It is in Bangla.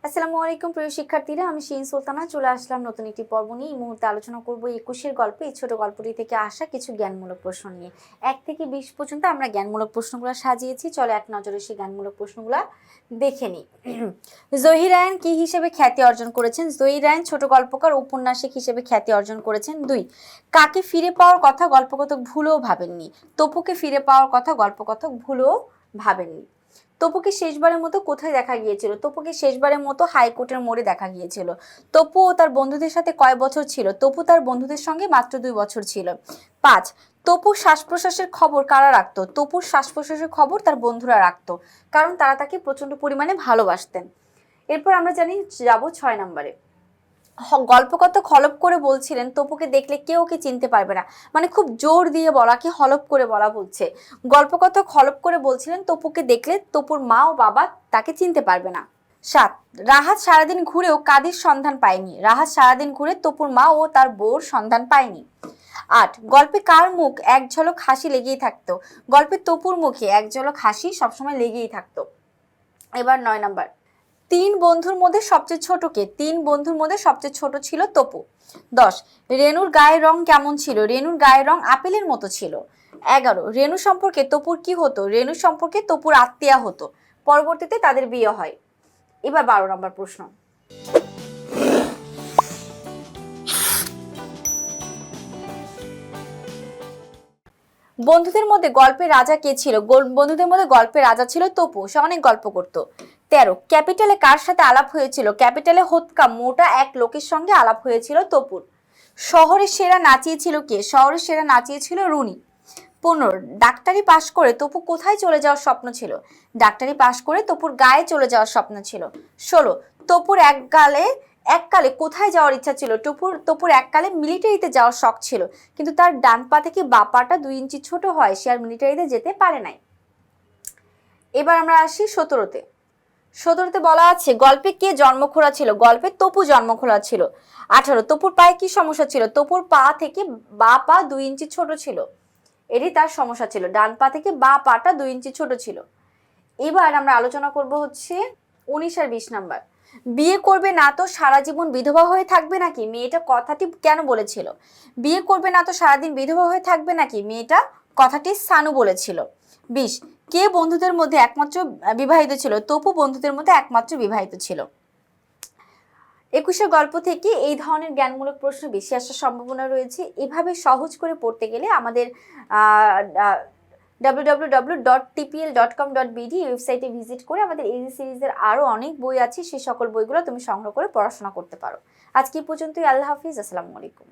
আসসালামু আলাইকুম প্রিয় শিক্ষার্থীরা, আমি শিন সুলতানা চলে আসলাম নতুন একটি পর্ব নিয়ে। এই মুহূর্তে আলোচনা করব 21-এর গল্পে এই ছোট গল্পটি থেকে আসা কিছু জ্ঞানমূলক প্রশ্ন নিয়ে। 1 থেকে 20 পর্যন্ত আমরা জ্ঞানমূলক প্রশ্নগুলো সাজিয়েছি। চলো এক নজরে সেই জ্ঞানমূলক প্রশ্নগুলো দেখে নিই। জহির রায়হান কি হিসেবে খ্যাতি অর্জন করেছেন? জহির রায়হান ছোট গল্পকার উপন্যাসিক হিসেবে খ্যাতি অর্জন করেছেন। 2, কাকে ফিরে পাওয়ার কথা গল্পকথক ভুলেও ভাবেননি? তপুকে ফিরে পাওয়ার কথা গল্পকথক ভুলেও ভাবেননি। তপুকে শেষবারের মতো কোথায় দেখা গিয়েছিল? তপুকে শেষবারের মতো হাইকোর্টের মোড়ে দেখা গিয়েছিল। তপু ও তার বন্ধুদের সাথে কয় বছর ছিল? তপু তার বন্ধুদের সঙ্গে মাত্র 2 বছর ছিল। 5, তপুর শ্বাস প্রশ্বাসের খবর কারা রাখতো? তপুর শ্বাস প্রশ্বাসের খবর তার বন্ধুরা রাখতো, কারণ তারা তাকে প্রচন্ড পরিমাণে ভালোবাসতেন। এরপর আমরা যাব 6 নম্বরে। গল্পকথক হলপ করে বলছিলেন তপুকে দেখলে কেউ ওকে চিনতে পারবে না, মানে খুব জোর দিয়ে বলাকে হলপ করে বলা বলছে। গল্পকথক হলপ করে বলছিলেন তপুকে দেখলে তপুর মা ও বাবা তাকে চিনতে পারবে না। 7, রাহাত সারাদিন ঘুরেও কাদির সন্ধান পায়নি। রাহাত সারাদিন ঘুরে তপুর মা ও তার বউর সন্ধান পায়নি। 8, গল্পে কার মুখ এক ঝলক হাসি লেগেই থাকতো? গল্পে তপুর মুখে এক ঝলক হাসি সবসময় লেগেই থাকতো। এবার 9 নম্বর। 3 বন্ধুর মধ্যে সবচেয়ে ছোট কে? 3 বন্ধুর মধ্যে সবচেয়ে ছোট ছিল তপু। 10, রেনুর গায়ের রং কেমন ছিল? রেনুর গায়ের রং আপেলের মতো ছিল। 11, রেনু সম্পর্কে তপুর কি হতো? রেনু সম্পর্কে তপুর আত্মীয়া হতো, পরবর্তীতে তাদের বিয়ে হয়। এবার 12 নম্বর প্রশ্ন। বন্ধুদের মধ্যে গল্পের রাজা কে ছিল? বন্ধুদের মধ্যে গল্পের রাজা ছিল তপু, সে অনেক গল্প করত। 13, ক্যাপিটালে কার সাথে আলাপ হয়েছিল? ক্যাপিটালে হোতকা মোটা এক লোকের সঙ্গে আলাপ হয়েছিল তপুর। শহরের সেরা নাচিয়েছিল কে? শহরের সেরা নাচিয়েছিল রুনি। 15, ডাক্তারি পাশ করে তপু কোথায় চলে যাওয়ার স্বপ্ন ছিল? ডাক্তারি পাশ করে তপুর গায়ে চলে যাওয়ার স্বপ্ন ছিল। 16, তপুর এককালে কোথায় যাওয়ার ইচ্ছা ছিল? তপুর এককালে মিলিটারিতে যাওয়ার শখ ছিল, কিন্তু তার ডান পা থেকে বা পাটা 2 ইঞ্চি ছোট হয়, সে আর মিলিটারিতে যেতে পারে নাই। এবার আমরা আসি 17তে। 17তে বলা আছে গল্পে কে জন্মখোরা ছিল? গল্পে তপু জন্মখোরা ছিল। 18, তপুর পায়ে কি সমস্যা ছিল? তপুর পা থেকে বা পা 2 ইঞ্চি ছোট ছিল, এটি তার সমস্যা ছিল, ডান পা থেকে বা পাটা 2 ইঞ্চি ছোট ছিল। এবার আমরা আলোচনা করব হচ্ছে 19 আর 20 নাম্বার। বিয়ে করবে না তো সারা জীবন বিধবা হয়ে থাকবে নাকি? মেয়েটা কথাটি কেন বলেছিল? বিয়ে করবে না তো সারাদিন বিধবা হয়ে থাকবে নাকি? মেয়েটা কথাটি সানু বলেছিল। 20, কে বন্ধুদের মধ্যে একমাত্র বিবাহিত ছিল? তপু বন্ধুদের মধ্যে একমাত্র বিবাহিত ছিল। 21-এর গল্প থেকে এই ধরনের জ্ঞানমূলক প্রশ্ন বেশি আসার সম্ভাবনা রয়েছে। এভাবে সহজ করে পড়তে গেলে আমাদের www.tpl.com.bd ওয়েবসাইটে ভিজিট করে আমাদের এই সিরিজের আরও অনেক বই আছে, সেই সকল বইগুলো তুমি সংগ্রহ করে পড়াশোনা করতে পারো। আজকে এই পর্যন্তই। আল্লাহ হাফিজ, আসসালামু আলাইকুম।